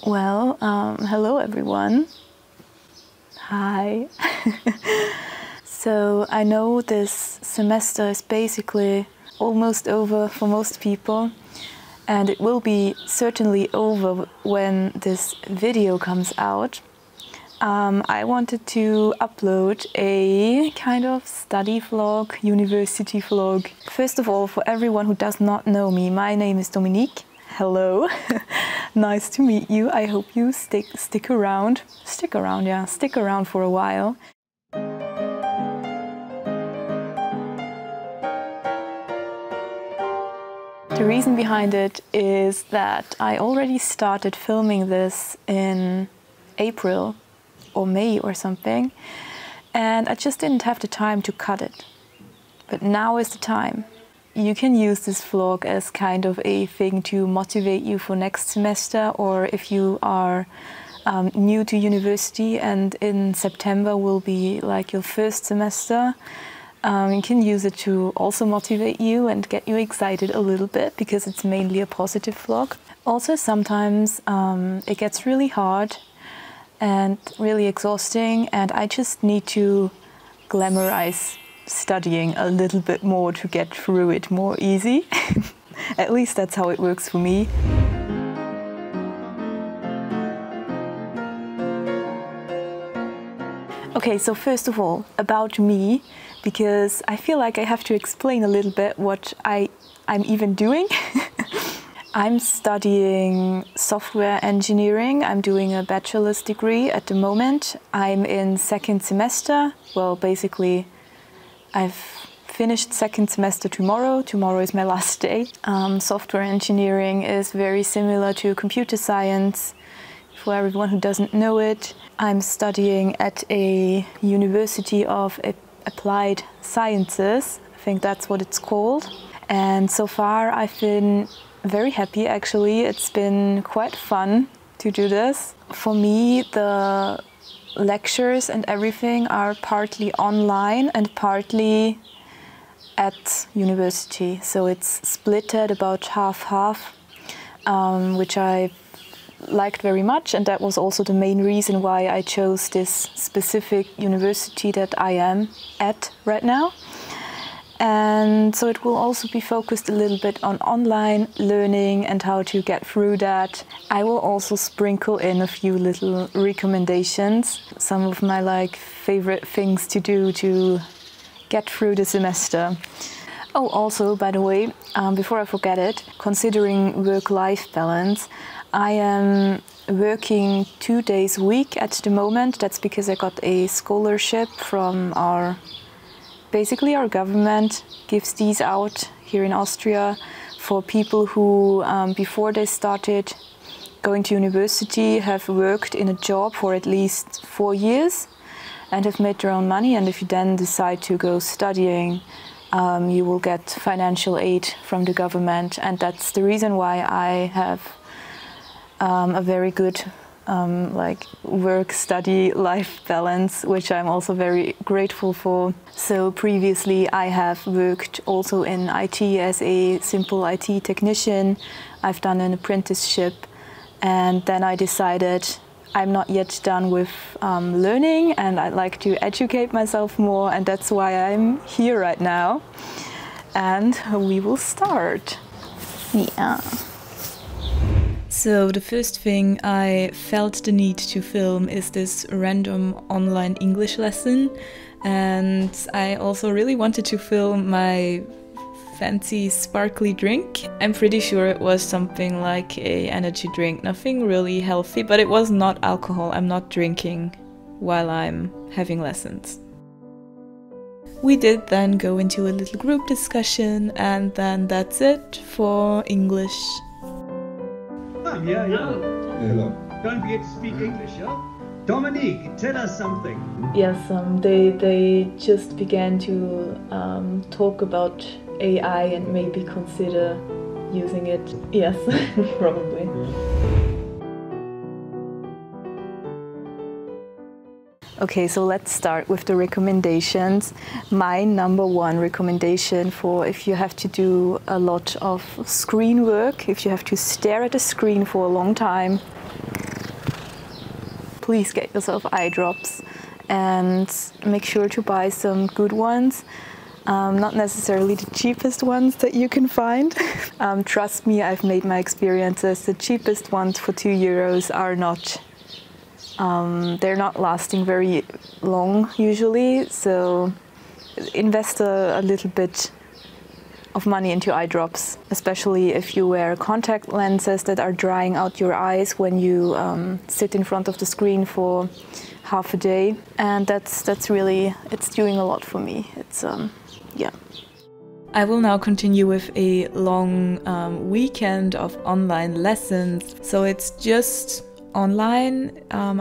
Well, hello everyone. Hi. So I know this semester is basically almost over for most people, and it will be certainly over when this video comes out. I wanted to upload a kind of study vlog, university vlog. First of all, for everyone who does not know me, my name is Dominique. Hello, nice to meet you. I hope you stick around. Stick around for a while. The reason behind it is that I already started filming this in April or May or something, and I just didn't have the time to cut it. But now is the time. You can use this vlog as kind of a thing to motivate you for next semester, or if you are new to university and in September will be like your first semester, you can use it to also motivate you and get you excited a little bit, because it's mainly a positive vlog. Also, sometimes it gets really hard and really exhausting, and I just need to glamorize studying a little bit more to get through it more easy. At least that's how it works for me. Okay, so first of all, about me, because I feel like I have to explain a little bit what I'm even doing. I'm studying software engineering. I'm doing a bachelor's degree at the moment. I'm in second semester. Well, basically, I've finished second semester tomorrow. Tomorrow is my last day. Software engineering is very similar to computer science. For everyone who doesn't know it, I'm studying at a University of Applied Sciences. I think that's what it's called. And so far I've been very happy, actually. It's been quite fun to do this. For me, the lectures and everything are partly online and partly at university. So it's split at about half-half, which I liked very much, and that was also the main reason why I chose this specific university that I am at right now. And so it will also be focused a little bit on online learning and how to get through that. I will also sprinkle in a few little recommendations, some of my favorite things to do to get through the semester. Oh, also, by the way, before I forget it, considering work-life balance, I am working 2 days a week at the moment. That's because I got a scholarship from basically our government gives these out here in Austria for people who, before they started going to university, have worked in a job for at least 4 years and have made their own money. And if you then decide to go studying, you will get financial aid from the government. And that's the reason why I have a very good work-study life balance, which I'm also very grateful for. So previously I have worked also in IT as a simple IT technician. I've done an apprenticeship, and then I decided I'm not yet done with learning, and I'd like to educate myself more, and that's why I'm here right now. And we will start. Yeah. So the first thing I felt the need to film is this random online English lesson, and I also really wanted to film my fancy sparkly drink. I'm pretty sure it was something like an energy drink, nothing really healthy, but it was not alcohol. I'm not drinking while I'm having lessons. We did then go into a little group discussion, and then that's it for English. Yeah. Hello. Don't forget to speak English, yeah? Dominique, tell us something. Yes, they just began to talk about AI and maybe consider using it. Yes, probably. Okay, so let's start with the recommendations. My number one recommendation for if you have to do a lot of screen work, if you have to stare at a screen for a long time, please get yourself eye drops and make sure to buy some good ones. Not necessarily the cheapest ones that you can find. Trust me, I've made my experiences. The cheapest ones for €2 are not, they're not lasting very long usually. So invest a little bit of money into eye drops, especially if you wear contact lenses that are drying out your eyes when you sit in front of the screen for half a day. And that's really, it's doing a lot for me. It's yeah. I will now continue with a long weekend of online lessons. So it's just online.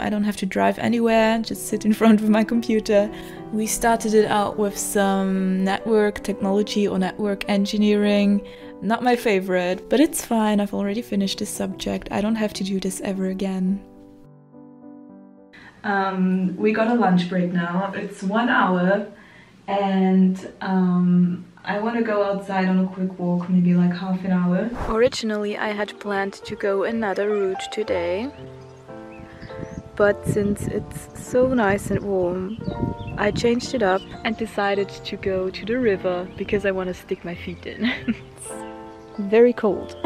I don't have to drive anywhere, just sit in front of my computer. We started it out with some network technology or network engineering. Not my favorite, but it's fine. I've already finished this subject. I don't have to do this ever again. We got a lunch break now. It's 1 hour. And I want to go outside on a quick walk, maybe like half an hour. Originally I had planned to go another route today, but since it's so nice and warm, I changed it up and decided to go to the river because I want to stick my feet in. It's very cold.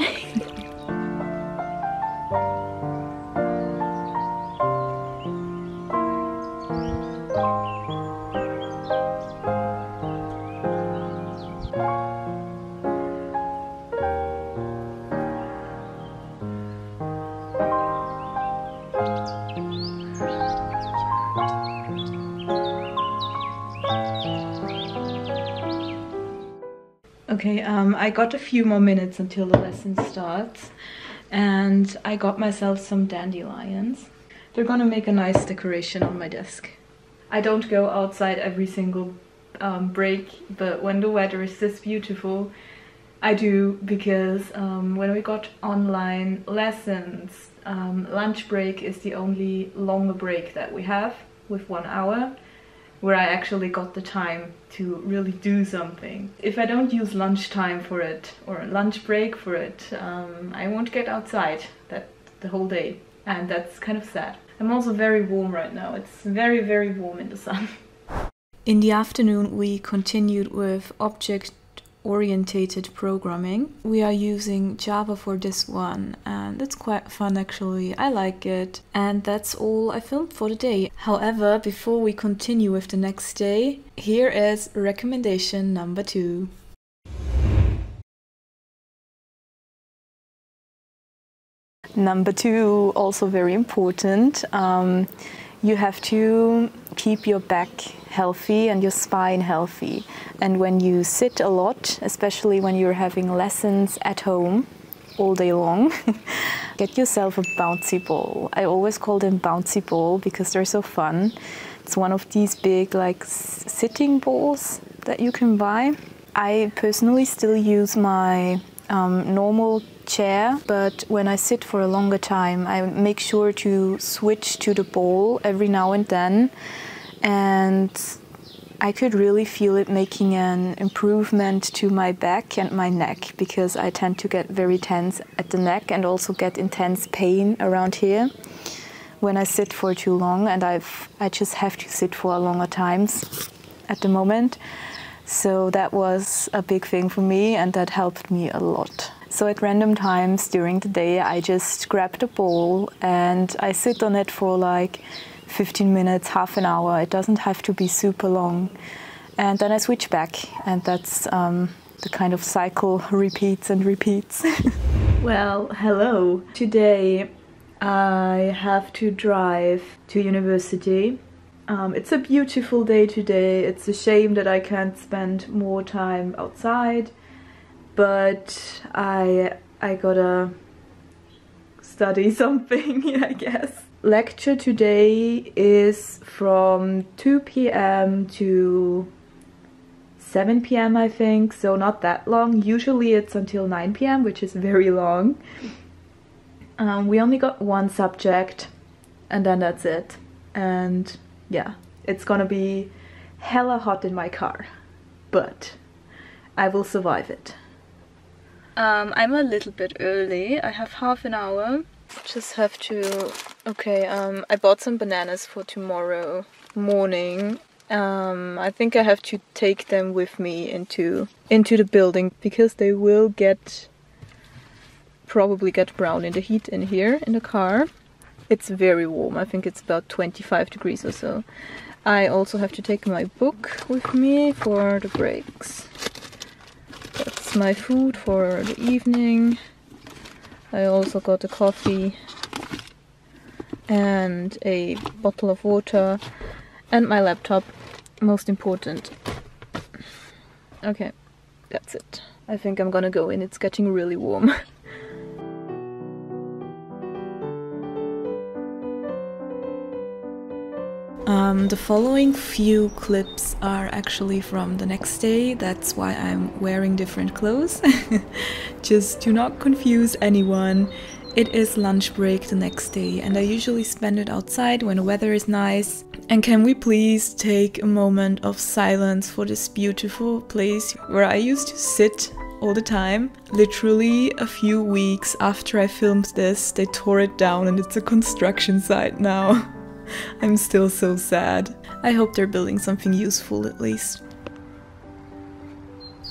Okay, I got a few more minutes until the lesson starts, and I got myself some dandelions. They're gonna make a nice decoration on my desk. I don't go outside every single break, but when the weather is this beautiful, I do, because when we got online lessons, lunch break is the only longer break that we have, with 1 hour, where I actually got the time to really do something. If I don't use lunchtime for it, or lunch break for it, I won't get outside the whole day, and that's kind of sad. I'm also very warm right now. It's very, very warm in the sun. In the afternoon we continued with object-oriented programming. We are using Java for this one, and it's quite fun actually. I like it. And that's all I filmed for the day. However, before we continue with the next day, here is recommendation number 2. Number 2, also very important. You have to keep your back healthy and your spine healthy. And when you sit a lot, especially when you're having lessons at home all day long, get yourself a bouncy ball. I always call them bouncy ball because they're so fun. It's one of these big like sitting balls that you can buy. I personally still use my normal chair, but when I sit for a longer time, I make sure to switch to the ball every now and then, and I could really feel it making an improvement to my back and my neck, because I tend to get very tense at the neck and also get intense pain around here when I sit for too long, and I just have to sit for longer times at the moment. So that was a big thing for me, and that helped me a lot. So at random times during the day, I just grab the ball and I sit on it for like 15 minutes, half an hour. It doesn't have to be super long. And then I switch back, and that's the kind of cycle repeats and repeats. Well, hello. Today I have to drive to university. It's a beautiful day today. It's a shame that I can't spend more time outside, but I gotta study something, I guess. Lecture today is from 2 p.m. to 7 p.m. I think, so not that long. Usually it's until 9 p.m., which is very long. We only got one subject, and then that's it. And yeah, it's gonna be hella hot in my car, but I will survive it. I'm a little bit early. I have half an hour. Just have to Okay, I bought some bananas for tomorrow morning. I think I have to take them with me into the building because they will probably get brown in the heat in here in the car. It's very warm. I think it's about 25 degrees or so. I also have to take my book with me for the breaks. That's my food for the evening. I also got a coffee and a bottle of water and my laptop, most important. Okay, that's it. I think I'm gonna go in, it's getting really warm. The following few clips are actually from the next day, that's why I'm wearing different clothes. Just do not confuse anyone. It is lunch break the next day and I usually spend it outside when the weather is nice. And can we please take a moment of silence for this beautiful place where I used to sit all the time. Literally a few weeks after I filmed this, they tore it down and it's a construction site now. I'm still so sad. I hope they're building something useful at least.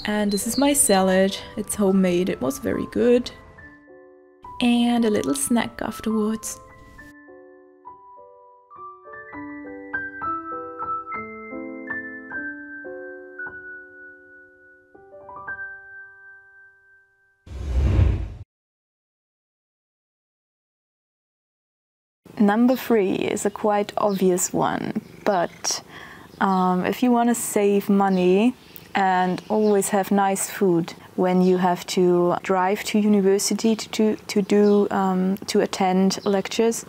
And this is my salad. It's homemade. It was very good. And a little snack afterwards. Number 3 is a quite obvious one, but if you want to save money and always have nice food when you have to drive to university to attend lectures,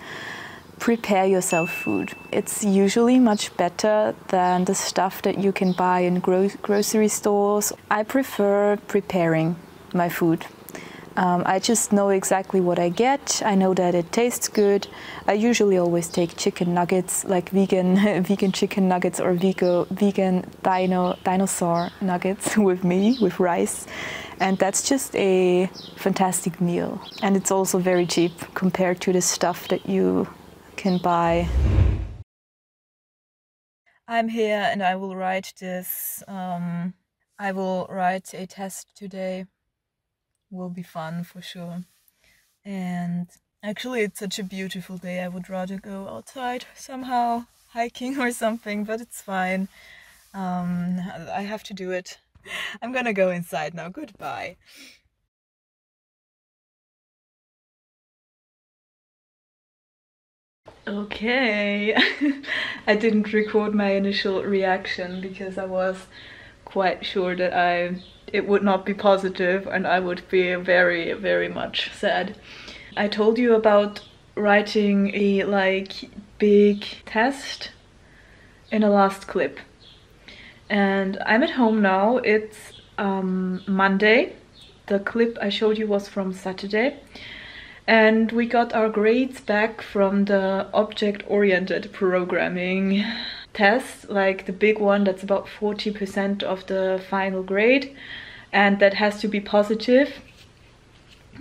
prepare yourself food. It's usually much better than the stuff that you can buy in grocery stores. I prefer preparing my food. I just know exactly what I get. I know that it tastes good. I usually always take chicken nuggets, like vegan chicken nuggets or vegan dinosaur nuggets with me, with rice. And that's just a fantastic meal. And it's also very cheap compared to the stuff that you can buy. I'm here and I will write this. I will write a test today. Will be fun for sure. And actually it's such a beautiful day. I would rather go outside somehow, hiking or something, but it's fine. I have to do it. I'm gonna go inside now. Goodbye. Okay. I didn't record my initial reaction because I was quite sure that it would not be positive and I would be very, very much sad. I told you about writing a big test in a last clip. And I'm at home now. It's Monday. The clip I showed you was from Saturday. And we got our grades back from the object-oriented programming test, like the big one that's about 40% of the final grade, and that has to be positive.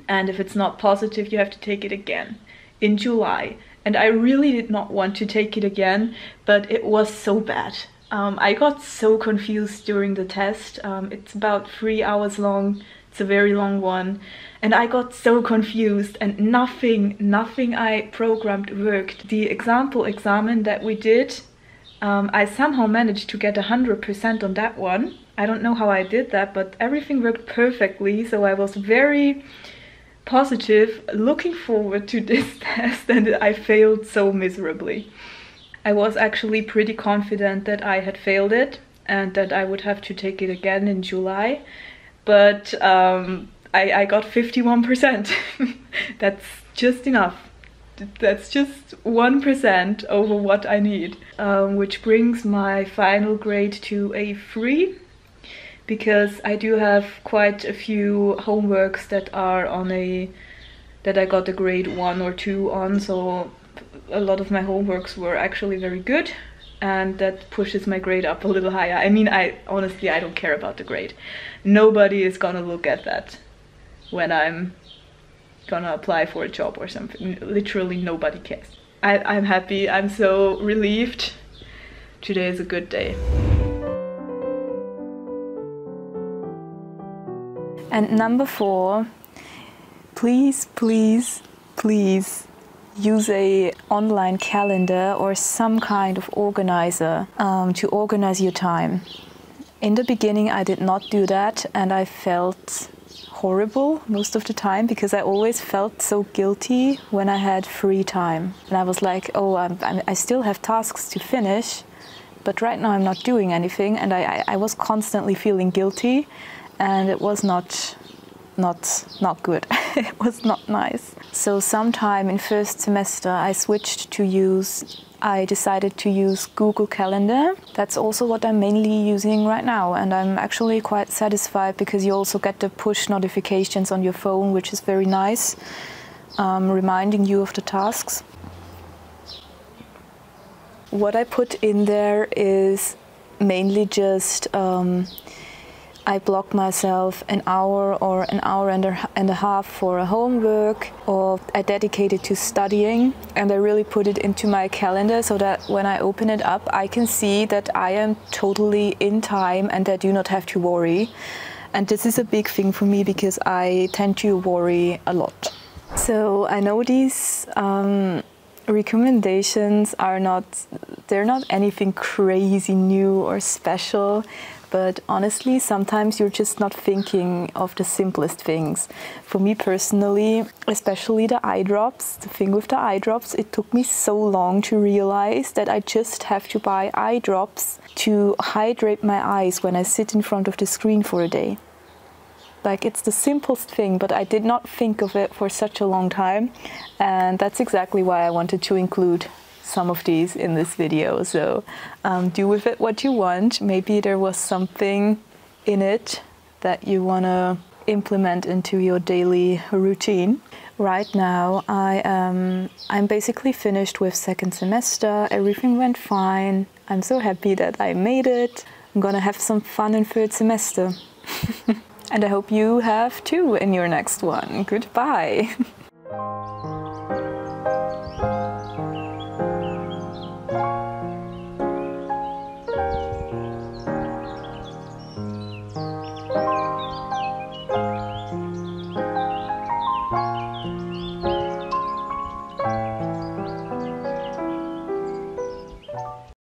And if it's not positive, you have to take it again in July. And I really did not want to take it again, but it was so bad. I got so confused during the test. It's about 3 hours long. It's a very long one. And I got so confused and nothing I programmed worked. The exam that we did, I somehow managed to get 100% on that one. I don't know how I did that, but everything worked perfectly. So I was very positive, looking forward to this test, and I failed so miserably. I was actually pretty confident that I had failed it and that I would have to take it again in July. But I got 51%. That's just enough. That's just 1% over what I need. Which brings my final grade to a 3. Because I do have quite a few homeworks that are that I got a grade 1 or 2 on. So a lot of my homeworks were actually very good. And that pushes my grade up a little higher. I mean, honestly, I don't care about the grade. Nobody is gonna look at that when I'm gonna apply for a job or something. Literally nobody cares. I'm happy. I'm so relieved. Today is a good day. And number 4, please, please, please use a online calendar or some kind of organizer to organize your time. In the beginning I did not do that, and I felt horrible most of the time because I always felt so guilty when I had free time. And I was like, oh, I still have tasks to finish, but right now I'm not doing anything, and I was constantly feeling guilty, and it was not good. It was not nice. So sometime in first semester I decided to use Google Calendar. That's also what I'm mainly using right now, and I'm actually quite satisfied because you also get the push notifications on your phone, which is very nice, reminding you of the tasks. What I put in there is mainly just I block myself an hour or an hour and a half for a homework, or I dedicate it to studying, and I really put it into my calendar so that when I open it up I can see that I am totally in time and I do not have to worry. And this is a big thing for me because I tend to worry a lot. So I know these recommendations they're not anything crazy new or special, but honestly, sometimes you're just not thinking of the simplest things. For me personally, especially the eye drops, the thing with the eye drops, it took me so long to realize that I just have to buy eye drops to hydrate my eyes when I sit in front of the screen for a day. Like, it's the simplest thing, but I did not think of it for such a long time, and that's exactly why I wanted to include some of these in this video. So do with it what you want. Maybe there was something in it that you want to implement into your daily routine. Right now I'm basically finished with second semester. Everything went fine. I'm so happy that I made it. I'm gonna have some fun in third semester. And I hope you have too in your next one. Goodbye.